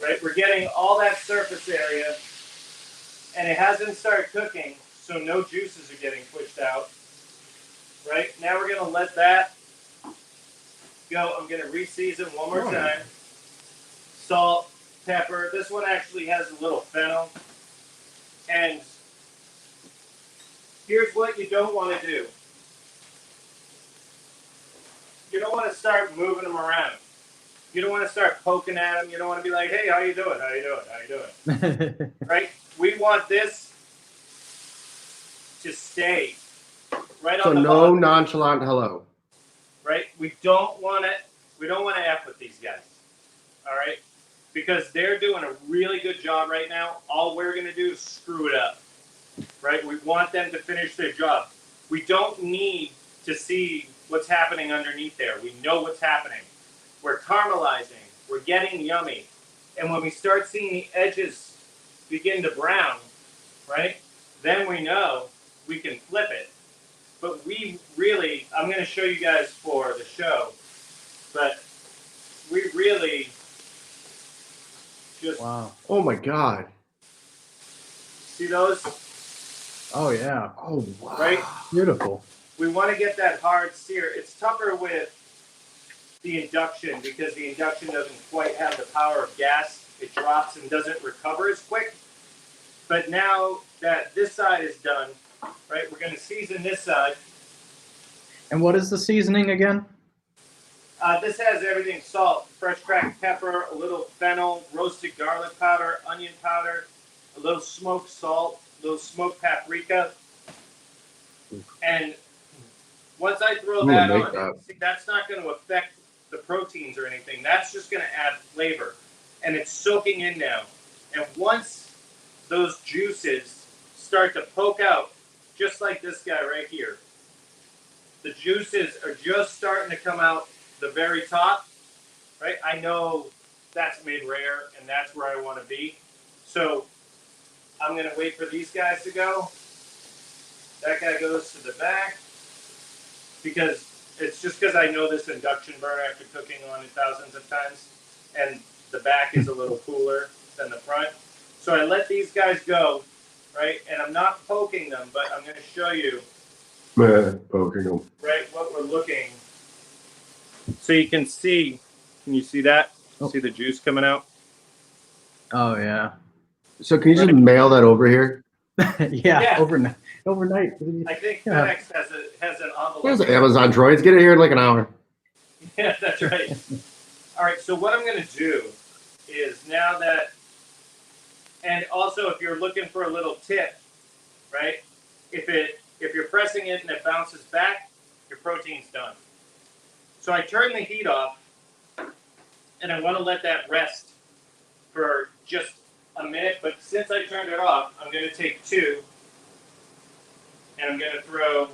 Right, we're getting all that surface area, and it hasn't started cooking, so no juices are getting pushed out. Right, now we're going to let that go. I'm going to re-season one more time. Salt, pepper. This one actually has a little fennel. And here's what you don't want to do. You don't want to start moving them around. You don't want to start poking at them. You don't want to be like, hey, how you doing? How you doing? How you doing? Right? We want this to stay right on the bottom. So no nonchalant hello. Right? We don't want to F with these guys. All right? Because they're doing a really good job right now. All we're going to do is screw it up. Right? We want them to finish their job. We don't need to see what's happening underneath there. We know what's happening. We're caramelizing. We're getting yummy. And when we start seeing the edges begin to brown, right, then we know we can flip it. But we really, I'm going to show you guys for the show, but we really just... Wow. Oh, my God. See those? Oh, yeah. Oh, wow. Right? Beautiful. We want to get that hard sear. It's tougher with the induction because the induction doesn't quite have the power of gas. It drops and doesn't recover as quick. But now that this side is done, right, we're going to season this side. And what is the seasoning again? This has everything: salt, fresh cracked pepper, a little fennel, roasted garlic powder, onion powder, a little smoked salt, a little smoked paprika. And once I throw that on, see, that's not going to affect the proteins or anything. That's just going to add flavor. And it's soaking in now. And once those juices start to poke out, just like this guy right here, the juices are just starting to come out the very top, right? I know that's mid-rare, and that's where I want to be. So I'm going to wait for these guys to go. That guy goes to the back because it's just because I know this induction burner after cooking on it thousands of times, and the back is a little cooler than the front. So I let these guys go, right? And I'm not poking them, but I'm going to show you, Poking them. right, what we're looking. So you can see, can you see that? See the juice coming out? Oh yeah. So can you just mail that over here? Yeah. Overnight. I think Yeah. FedEx has an envelope. There's Amazon droids. Get it here in like an hour. Yeah, that's right. All right, so what I'm going to do is now that, and also if you're looking for a little tip, right? If you're pressing it and it bounces back, your protein's done. So I turn the heat off, and I want to let that rest for just a minute. But since I turned it off, I'm going to take 2, and I'm going to throw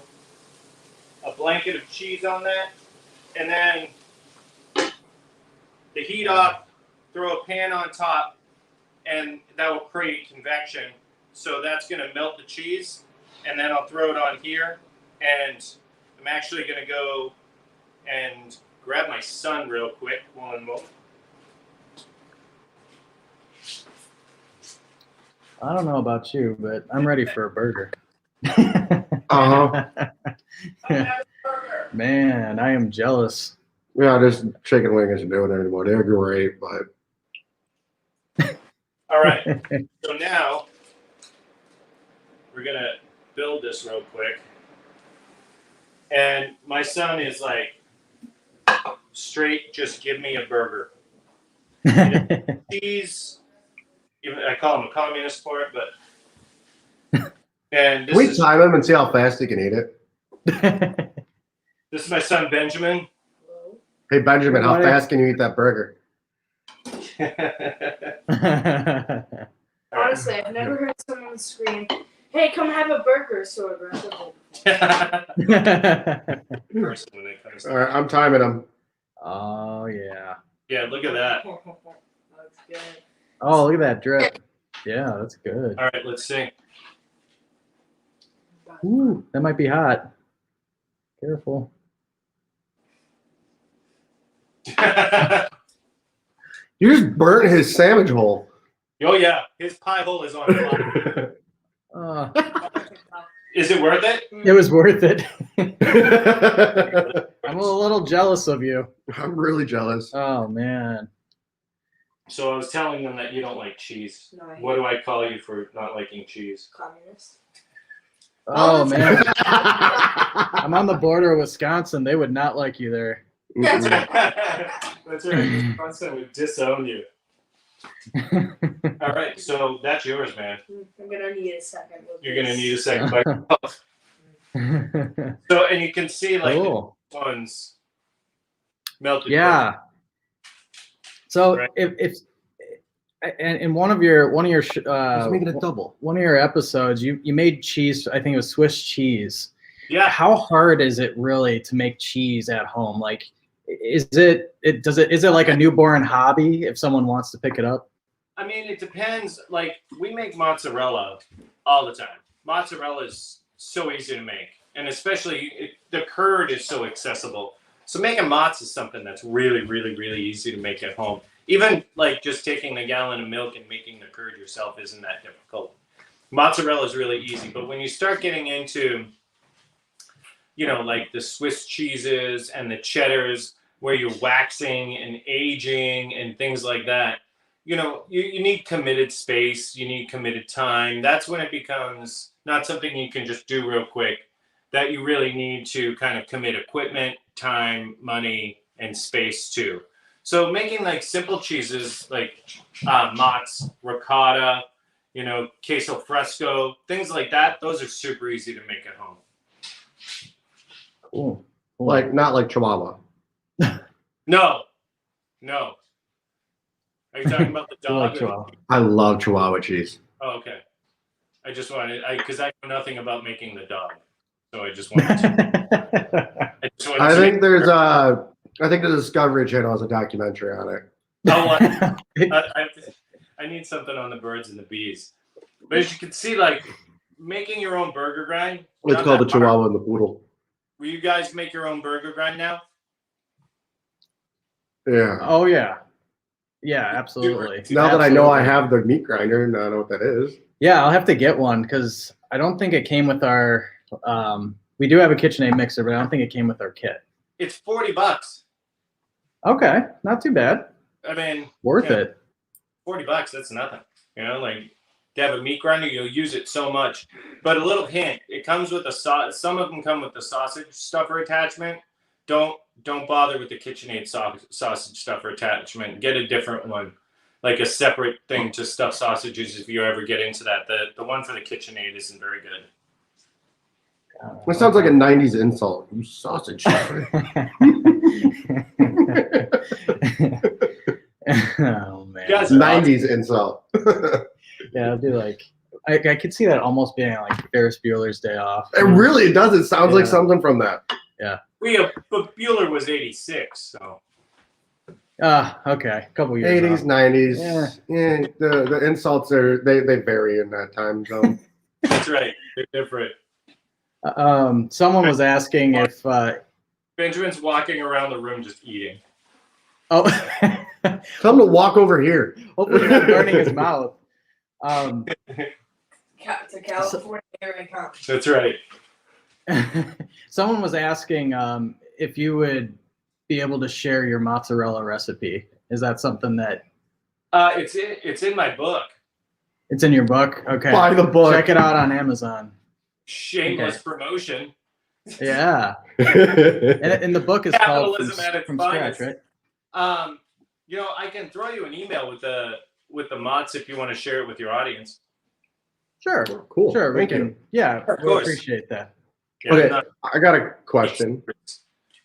a blanket of cheese on that, and then the heat off, throw a pan on top, and that will create convection. So that's going to melt the cheese, and then I'll throw it on here, and I'm actually going to go and grab my son real quick. One moment. I don't know about you, but I'm ready for a burger. Man, I am jealous. Yeah, this chicken wing isn't doing it anymore. They're great, but All right. So now we're going to build this real quick. And my son is like, straight, just give me a burger. Cheese. Even I call him a communist for it, but. And can we time him and see how fast he can eat it? This is my son Benjamin. Hey Benjamin, how fast can you eat that burger? Honestly, I've never heard someone scream, "Hey, come have a burger!" so aggressively. Person when it comes to- All right, I'm timing him. Oh yeah. Yeah, look at that. That's good. Oh, look at that drip. Yeah, that's good. All right, let's see. Ooh, that might be hot. Careful. You just burnt his sandwich hole. Oh yeah, his pie hole is on fire. Is it worth it? It was worth it. I'm a little jealous of you. I'm really jealous. Oh man. So I was telling them that you don't like cheese. No, I hate What do I call you for not liking cheese? communist. Oh man. I'm on the border of Wisconsin. They would not like you there. That's right. Wisconsin would disown you. All right, so that's yours, man. I'm gonna need a second. With You're gonna this. need a second bite. So, and you can see like Cool. the ones melted. Yeah. So Right. if and in one of your He's making a double. one of your episodes, you made cheese. I think it was Swiss cheese. Yeah. How hard is it really to make cheese at home? Like, is it like a newborn hobby if someone wants to pick it up? I mean, it depends. Like, we make mozzarella all the time. Mozzarella is so easy to make, and especially the curd is so accessible. So making mozz is something that's really, really, really easy to make at home. Even like just taking a gallon of milk and making the curd yourself isn't that difficult. Mozzarella is really easy, but when you start getting into, you know, like the Swiss cheeses and the cheddars, where you're waxing and aging and things like that, you know, you need committed space, you need committed time. That's when it becomes not something you can just do real quick, that you really need to kind of commit equipment, time, money, and space to. So making like simple cheeses like mozz, ricotta, you know, queso fresco, things like that, those are super easy to make at home. Cool. Like not like Chihuahua. No. Are you talking about the I like dog? Chihuahua. I love Chihuahua cheese. Oh, okay. I just wanted, because I know nothing about making the dog. So I just wanted to. I think there's I think the Discovery Channel has a documentary on it. I need something on the birds and the bees. But as you can see, like making your own burger grind. It's called the Chihuahua and the Poodle. Will you guys make your own burger grind now? Yeah. Oh yeah. Yeah, absolutely. Now that I know I have the meat grinder and I know what that is. Yeah, I'll have to get one because I don't think it came with our. We do have a KitchenAid mixer, but I don't think it came with our kit. It's $40. Okay, not too bad. I mean, Worth it. $40, that's nothing. You know, like to have a meat grinder, you'll use it so much. But a little hint, it comes with a sauce. Some of them come with the sausage stuffer attachment. Don't bother with the KitchenAid sausage stuffer attachment. Get a different one, like a separate thing to stuff sausages if you ever get into that. The one for the KitchenAid isn't very good. It sounds like a 90s insult. You sausage stuffer. Oh man. Guys are 90s insult. Yeah, I'll do like I could see that almost being like Ferris Bueller's Day Off. It really does. It sounds like Yeah. something from that. Yeah. But Bueller was 86, so. Okay. A couple years 80s, off. 90s. Yeah. The insults are they vary in that time zone. That's right. They're different. Someone was asking if Benjamin's walking around the room just eating. oh Tell him to walk over here. hopefully he's not burning his mouth. To California area comes. That's right. Someone was asking if you would be able to share your mozzarella recipe. Is that something that It's in my book. it's in your book? Okay. Buy the book. Check it out on Amazon. Shameless Okay. promotion. Yeah. And the book is called Capitalism at its From Scratch, finest. right? You know, I can throw you an email with the mozz if you want to share it with your audience. Sure. Cool. Sure. We Thank can. you. Yeah. Of We course. appreciate that. Yeah, Okay, I'm not- I got a question.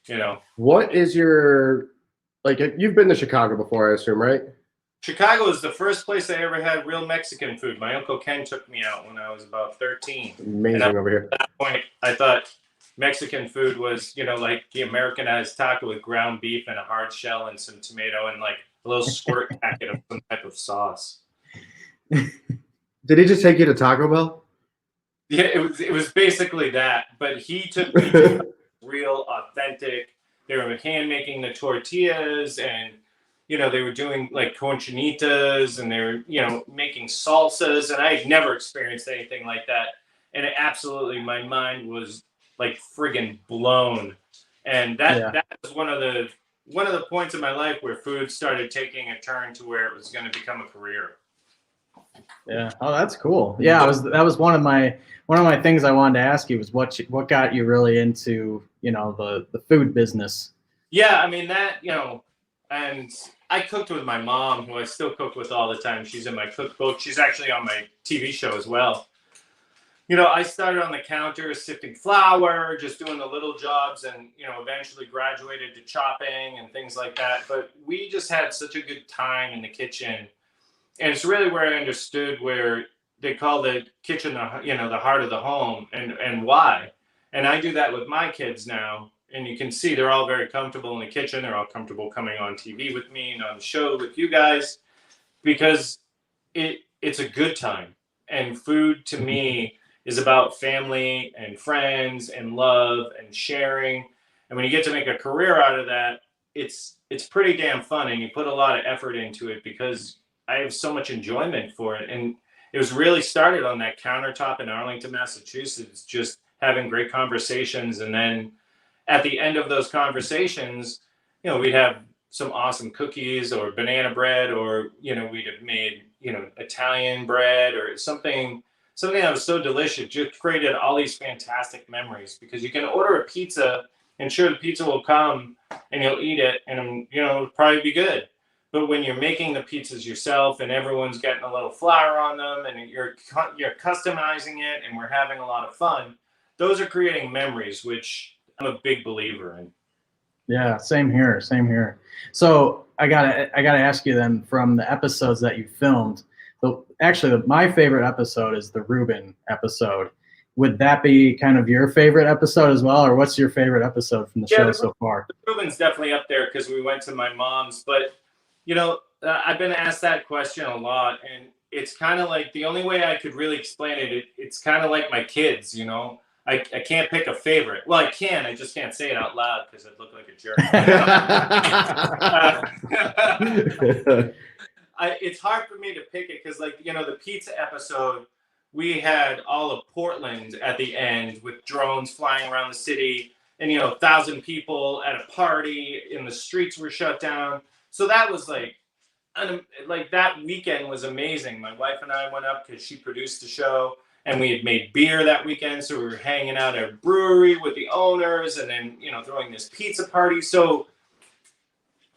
You know, What is your you've been to Chicago before, I assume, right? Chicago is the first place I ever had real Mexican food. My Uncle Ken took me out when I was about 13. Amazing over here. At that point, I thought Mexican food was, you know, like the Americanized taco with ground beef and a hard shell and some tomato and like a little squirt packet of some type of sauce. Did he just take you to Taco Bell? Yeah, it was basically that. But he took me to real, authentic. They were hand making the tortillas, and you know they were doing like conchinitas, and they were making salsas, and I had never experienced anything like that. And it absolutely, my mind was like friggin' blown. And that was one of the points in my life where food started taking a turn to where it was going to become a career. Yeah. Oh, that's cool. Yeah, that was one of my things I wanted to ask you was what got you really into, the food business. Yeah, I mean that, and I cooked with my mom, who I still cook with all the time. She's in my cookbook. She's actually on my TV show as well. I started on the counter sifting flour, just doing the little jobs, and eventually graduated to chopping and things like that. But we just had such a good time in the kitchen. And it's really where I understood where they call the kitchen, the heart of the home, and why. And I do that with my kids now. And you can see they're all very comfortable in the kitchen. They're all comfortable coming on TV with me and on the show with you guys, because it's a good time. And food to me is about family and friends and love and sharing. And when you get to make a career out of that, it's pretty damn fun. And you put a lot of effort into it because I have so much enjoyment for it. And it was really started on that countertop in Arlington, Massachusetts, just having great conversations. And then at the end of those conversations, we'd have some awesome cookies or banana bread, or, we'd have made, Italian bread or something that was so delicious, just created all these fantastic memories, because you can order a pizza and sure, the pizza will come and you'll eat it and, it'll probably be good. But when you're making the pizzas yourself and everyone's getting a little flour on them and you're customizing it and we're having a lot of fun, those are creating memories, which I'm a big believer in. Yeah, same here. So I gotta ask you then, from the episodes that you filmed, my favorite episode is the Reuben episode. would that be kind of your favorite episode as well, or what's your favorite episode from the show so far? The Reuben's definitely up there because we went to my mom's, but I've been asked that question a lot, and it's kind of like the only way I could really explain it. It's kind of like my kids, I can't pick a favorite. Well, I can. I just can't say it out loud because I'd look like a jerk. It's hard for me to pick it because, the pizza episode, we had all of Portland at the end with drones flying around the city, and 1,000 people at a party, and the streets were shut down. So that was that weekend was amazing. My wife and I went up because she produced the show, and we had made beer that weekend, so we were hanging out at a brewery with the owners, and then throwing this pizza party. So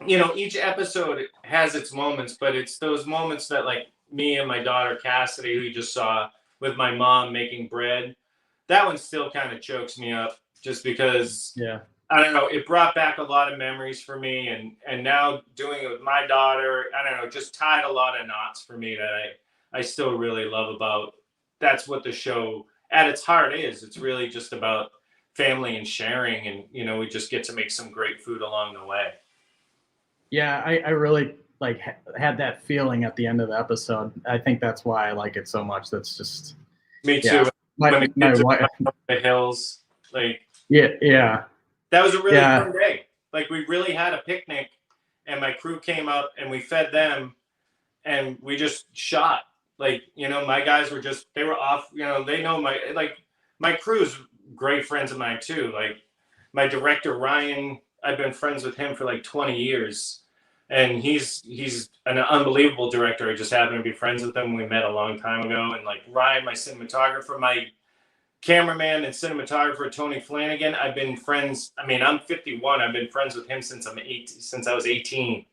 each episode has its moments, but it's those moments that me and my daughter Cassidy, who you just saw, with my mom making bread, that one still kind of chokes me up just because I don't know, it brought back a lot of memories for me, and now doing it with my daughter, I don't know, just tied a lot of knots for me that I still really love about. That's what the show at its heart is. It's really just about family and sharing, and we just get to make some great food along the way. Yeah, I really had that feeling at the end of the episode. I think that's why I like it so much. That's just me too. Yeah. When the kids are up the hills, yeah. That was a really fun day. We really had a picnic, and my crew came up, and we fed them, and we just shot. My guys were they were off. They know my crew's great friends of mine too. My director Ryan, I've been friends with him for 20 years, and he's an unbelievable director. I just happened to be friends with him. We met a long time ago, and Ryan, my cinematographer, my cameraman and cinematographer Tony Flanagan, I've been friends. I mean, I'm 51. I've been friends with him since I was 18,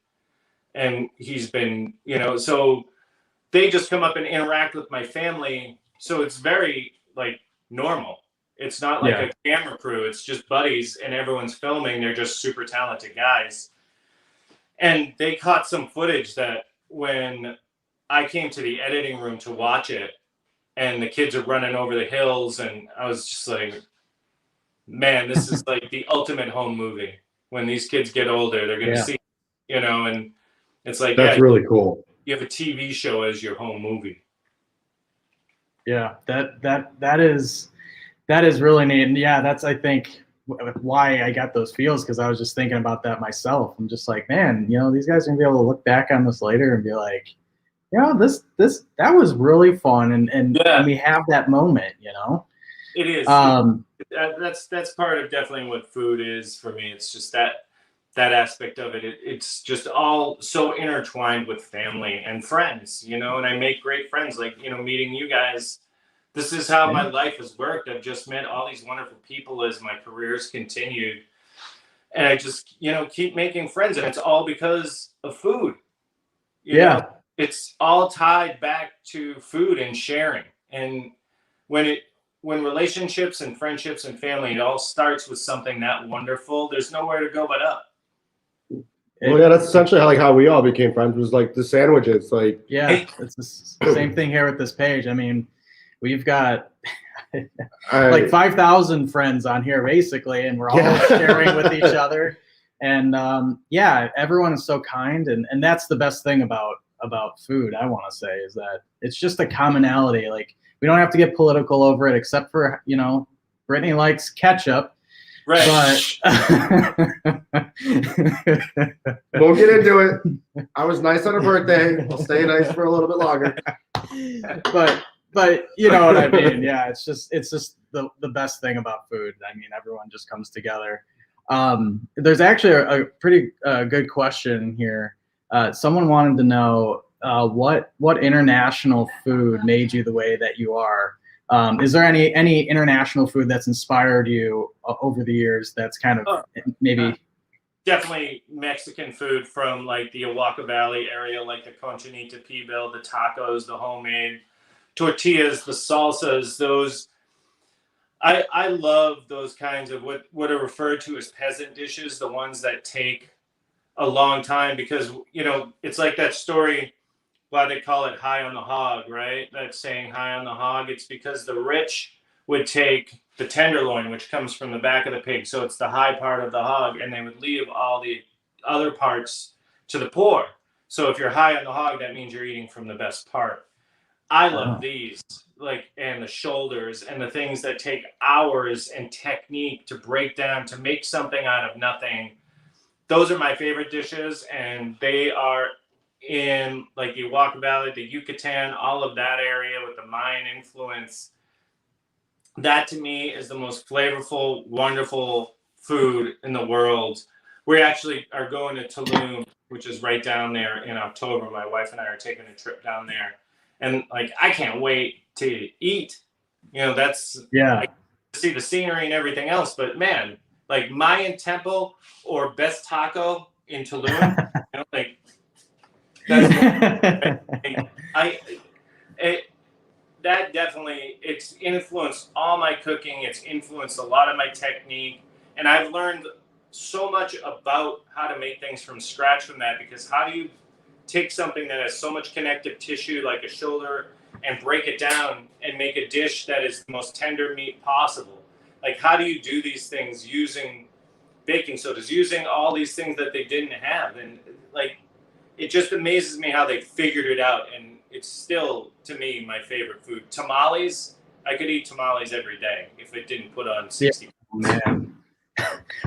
and he's been so they just come up and interact with my family. So it's very normal. It's not a camera crew. It's just buddies, and everyone's filming. They're just super talented guys. And they caught some footage that when I came to the editing room to watch it, and the kids are running over the hills, and I was just man, this is the ultimate home movie. When these kids get older, they're going to see, and it's that's really cool. You have a TV show as your home movie. Yeah, that is really neat. And that's, I think, why I got those feels, because I was just thinking about that myself. I'm just man, these guys are gonna be able to look back on this later and be that was really fun, and we have that moment. It is. That's part of definitely what food is for me. It's just that aspect of it. It's just all so intertwined with family and friends, and I make great friends. Meeting you guys. This is how my life has worked. I've just met all these wonderful people as my career's continued. And I just, keep making friends. And it's all because of food. You know? It's all tied back to food and sharing. And when relationships and friendships and family, it all starts with something that wonderful, there's nowhere to go but up. Well, that's essentially how we all became friends, was the sandwiches. It's the same thing here with this page. I mean, we've got 5,000 friends on here basically, and we're all sharing with each other. And everyone is so kind, and that's the best thing about food, I want to say, is that it's just a commonality. We don't have to get political over it, except for Brittany likes ketchup. Right. But we'll get into it. I was nice on her birthday. I'll stay nice for a little bit longer. But you know what I mean. Yeah, it's just the best thing about food. I mean, everyone just comes together. There's actually a pretty good question here. Someone wanted to know what international food made you the way that you are. Is there any international food that's inspired you over the years that's kind of maybe? Definitely Mexican food from the Oaxaca Valley area, the Conchinita Pibil, the tacos, the homemade tortillas, the salsas. Those I love those kinds of what are referred to as peasant dishes, the ones that take a long time, because it's that story why they call it high on the hog, right? That saying high on the hog. It's because the rich would take the tenderloin, which comes from the back of the pig, so it's the high part of the hog, and they would leave all the other parts to the poor. So if you're high on the hog, that means you're eating from the best part. I love these, like, and the shoulders and the things that take hours and technique to break down to make something out of nothing. Those are my favorite dishes, and they are in like the Oaxaca Valley, the Yucatan, all of that area with the Mayan influence. That to me is the most flavorful, wonderful food in the world. We actually are going to Tulum, which is right down there, in October. My wife and I are taking a trip down there, and like I can't wait to eat. You know, that's I see the scenery and everything else, but man, like Mayan temple or best taco in Tulum, you know, like that's that definitely, it's influenced all my cooking. It's influenced a lot of my technique, and I've learned so much about how to make things from scratch from that, because how do you take something that has so much connective tissue like a shoulder and break it down and make a dish that is the most tender meat possible? Like, how do you do these things using baking sodas, using all these things that they didn't have? And like, it just amazes me how they figured it out, and it's still, to me, my favorite food. Tamales, I could eat tamales every day if it didn't put on 60 pounds. Man,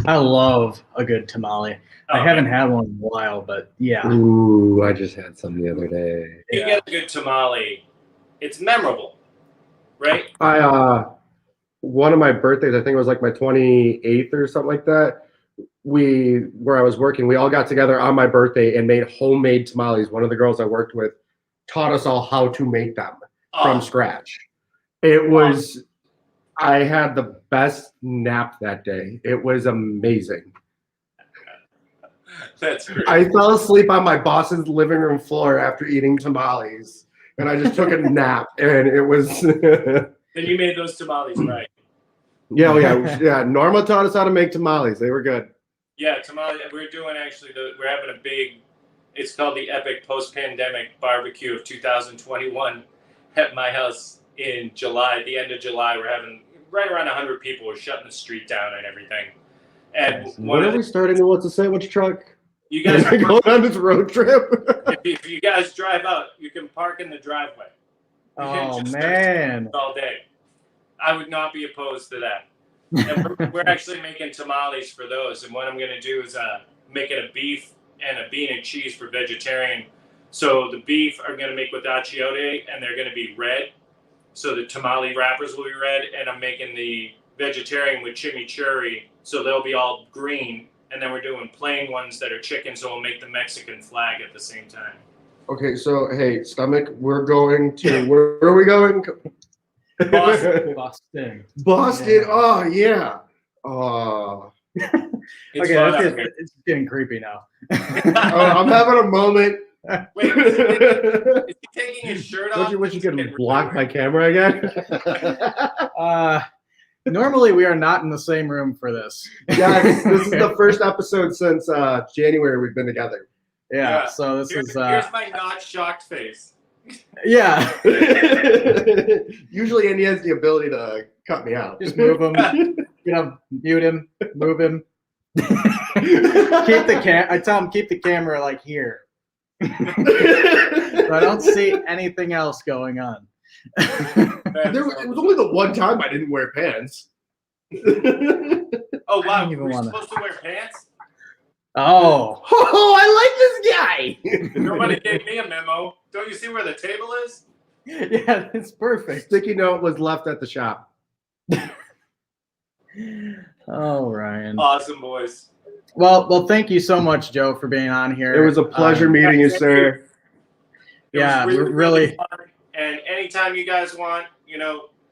I love a good tamale. I haven't had one in a while, but yeah. Ooh, I just had some the other day. You get a good tamale, it's memorable, right? One of my birthdays, I think it was like my 28th or something like that, where I was working, we all got together on my birthday and made homemade tamales. One of the girls I worked with taught us all how to make them from scratch. It was, I had the best nap that day. It was amazing. That's great. I fell asleep on my boss's living room floor after eating tamales, and I just took a nap, and it was. Then you made those tamales right. Yeah. Norma taught us how to make tamales. They were good. Yeah, tamales. We're doing we're having a big. It's called the Epic Post-Pandemic Barbecue of 2021 at my house in July. At the end of July, we're having right around 100 people. We're shutting the street down and everything. And when are we starting the What's a Sandwich truck? You guys are going on this road trip. If you guys drive out, you can park in the driveway. Oh man! All day. I would not be opposed to that. And we're actually making tamales for those. And what I'm going to do is make it a beef and a bean and cheese for vegetarian. So the beef are going to make with achiote, and they're going to be red. So the tamale wrappers will be red, and I'm making the vegetarian with chimichurri, so they'll be all green. And then we're doing plain ones that are chicken, so we'll make the Mexican flag at the same time. Okay, so hey, stomach, we're going to where are we going? Boston. Boston. Yeah. Oh yeah. Oh. Okay, it's getting creepy now. I'm having a moment. Wait, is he taking his shirt off? Don't you wish you could block my camera again? Normally we are not in the same room for this. Yeah, this is the first episode since January we've been together. Yeah. So here's my not shocked face. Yeah. Usually Andy has the ability to cut me out. Just move him. Mute him. Move him. I tell him keep the camera like here. So I don't see anything else going on. It was only the one time I didn't wear pants. Oh wow! We're supposed to wear pants? Oh, I like this guy. Nobody gave me a memo. Don't you see where the table is? Yeah, it's perfect. Sticky note was left at the shop. Oh, Ryan. Awesome, boys. Well, thank you so much, Joe, for being on here. It was a pleasure meeting you, sir. Yeah, we're really fun. And anytime you guys want,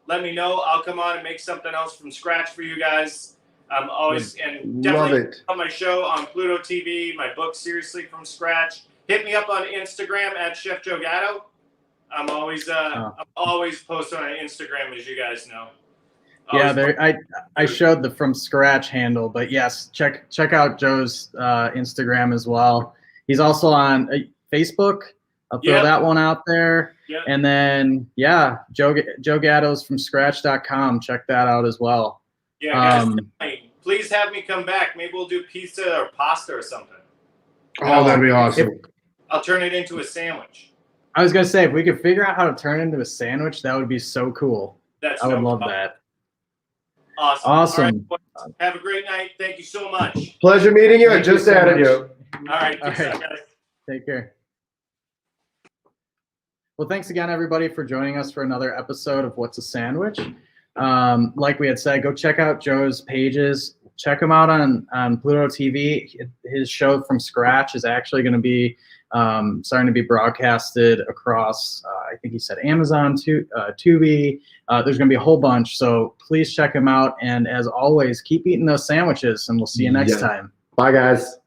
let me know. I'll come on and make something else from scratch for you guys. I'm always and definitely on my show on Pluto TV, my book Seriously from Scratch. Hit me up on Instagram at Chef Joe Gatto. I'm always posting on Instagram, as you guys know. I showed the From Scratch handle, but yes, check out Joe's Instagram as well. He's also on Facebook. I'll throw that one out there. Yeah. And then, yeah, Joe Gatto's from scratch.com. Check that out as well. Yeah, guys, please have me come back. Maybe we'll do pizza or pasta or something. Oh, that'd be awesome. I'll turn it into a sandwich. I was going to say, if we could figure out how to turn it into a sandwich, that would be so cool. I would love that. Awesome. All right, have a great night. Thank you so much. Pleasure meeting you. I just added you. All right. Peace out, guys. Take care. Well, thanks again, everybody, for joining us for another episode of What's a Sandwich. Like we had said, go check out Joe's pages. Check him out on Pluto TV. His show From Scratch is actually going to be starting to be broadcasted across, I think he said Amazon, Tubi. There's going to be a whole bunch. So please check him out. And as always, keep eating those sandwiches, and we'll see you next time. Bye, guys.